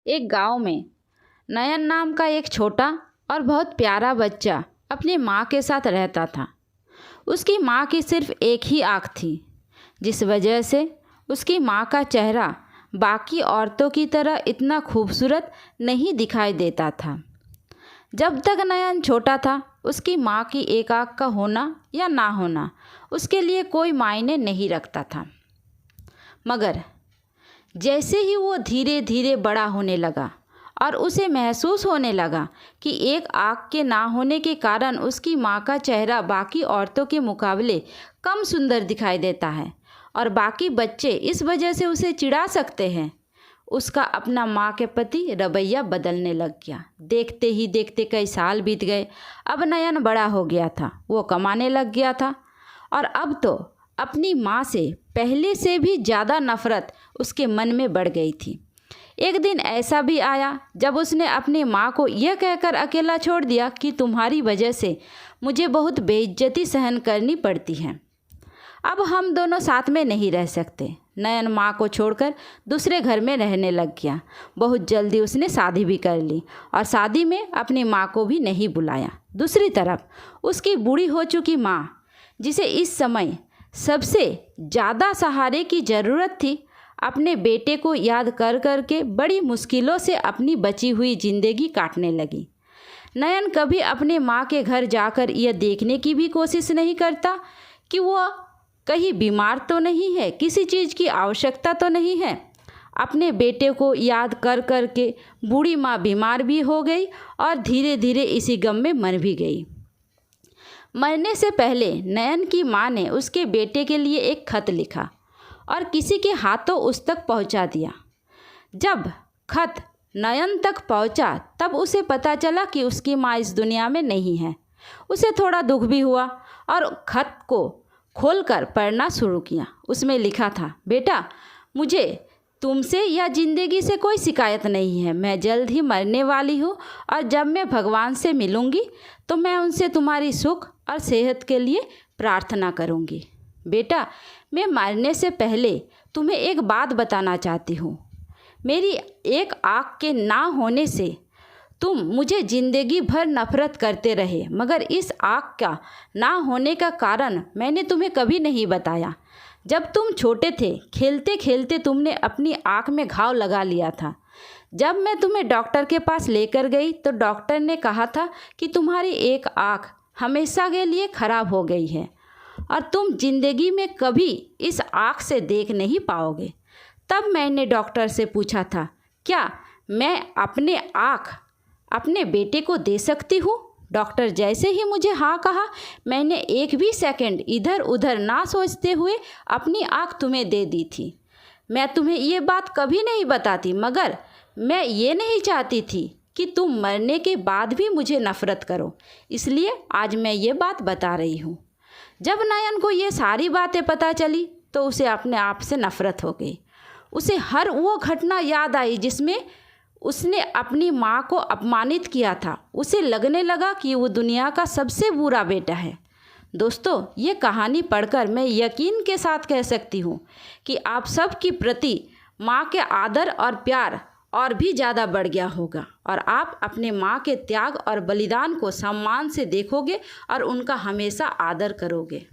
एक गांव में नयन नाम का एक छोटा और बहुत प्यारा बच्चा अपनी माँ के साथ रहता था। उसकी माँ की सिर्फ एक ही आँख थी, जिस वजह से उसकी माँ का चेहरा बाकी औरतों की तरह इतना खूबसूरत नहीं दिखाई देता था। जब तक नयन छोटा था, उसकी माँ की एक आँख का होना या ना होना उसके लिए कोई मायने नहीं रखता था। मगर जैसे ही वो धीरे धीरे बड़ा होने लगा और उसे महसूस होने लगा कि एक आँख के ना होने के कारण उसकी माँ का चेहरा बाकी औरतों के मुकाबले कम सुंदर दिखाई देता है और बाकी बच्चे इस वजह से उसे चिढ़ा सकते हैं, उसका अपना माँ के प्रति रवैया बदलने लग गया। देखते ही देखते कई साल बीत गए। अब नयन बड़ा हो गया था, वो कमाने लग गया था और अब तो अपनी माँ से पहले से भी ज़्यादा नफ़रत उसके मन में बढ़ गई थी। एक दिन ऐसा भी आया जब उसने अपनी माँ को यह कहकर अकेला छोड़ दिया कि तुम्हारी वजह से मुझे बहुत बेइज्जती सहन करनी पड़ती है। अब हम दोनों साथ में नहीं रह सकते। नयन माँ को छोड़कर दूसरे घर में रहने लग गया। बहुत जल्दी उसने शादी भी कर ली और शादी में अपनी माँ को भी नहीं बुलाया। दूसरी तरफ उसकी बूढ़ी हो चुकी माँ, जिसे इस समय सबसे ज़्यादा सहारे की ज़रूरत थी, अपने बेटे को याद कर कर के बड़ी मुश्किलों से अपनी बची हुई ज़िंदगी काटने लगी। नयन कभी अपने माँ के घर जाकर यह देखने की भी कोशिश नहीं करता कि वो कहीं बीमार तो नहीं है, किसी चीज़ की आवश्यकता तो नहीं है। अपने बेटे को याद कर कर के बूढ़ी माँ बीमार भी हो गई और धीरे धीरे इसी गम में मर भी गई। मरने से पहले नयन की माँ ने उसके बेटे के लिए एक खत लिखा और किसी के हाथों उस तक पहुंचा दिया। जब खत नयन तक पहुंचा तब उसे पता चला कि उसकी माँ इस दुनिया में नहीं है। उसे थोड़ा दुख भी हुआ और खत को खोलकर पढ़ना शुरू किया। उसमें लिखा था, बेटा, मुझे तुमसे या ज़िंदगी से कोई शिकायत नहीं है। मैं जल्द ही मरने वाली हूँ और जब मैं भगवान से मिलूँगी तो मैं उनसे तुम्हारी सुख और सेहत के लिए प्रार्थना करूँगी। बेटा, मैं मरने से पहले तुम्हें एक बात बताना चाहती हूँ। मेरी एक आँख के ना होने से तुम मुझे ज़िंदगी भर नफ़रत करते रहे, मगर इस आँख का ना होने का कारण मैंने तुम्हें कभी नहीं बताया। जब तुम छोटे थे, खेलते खेलते तुमने अपनी आँख में घाव लगा लिया था। जब मैं तुम्हें डॉक्टर के पास लेकर गई तो डॉक्टर ने कहा था कि तुम्हारी एक आँख हमेशा के लिए ख़राब हो गई है और तुम ज़िंदगी में कभी इस आँख से देख नहीं पाओगे। तब मैंने डॉक्टर से पूछा था, क्या मैं अपने आँख अपने बेटे को दे सकती हूँ? डॉक्टर जैसे ही मुझे हाँ कहा, मैंने एक भी सेकंड इधर उधर ना सोचते हुए अपनी आँख तुम्हें दे दी थी। मैं तुम्हें ये बात कभी नहीं बताती, मगर मैं ये नहीं चाहती थी कि तुम मरने के बाद भी मुझे नफ़रत करो, इसलिए आज मैं ये बात बता रही हूँ। जब नयन को ये सारी बातें पता चली तो उसे अपने आप से नफ़रत हो गई। उसे हर वो घटना याद आई जिसमें उसने अपनी माँ को अपमानित किया था। उसे लगने लगा कि वो दुनिया का सबसे बुरा बेटा है। दोस्तों, ये कहानी पढ़कर मैं यकीन के साथ कह सकती हूँ कि आप सब की प्रति माँ के आदर और प्यार और भी ज़्यादा बढ़ गया होगा और आप अपने माँ के त्याग और बलिदान को सम्मान से देखोगे और उनका हमेशा आदर करोगे।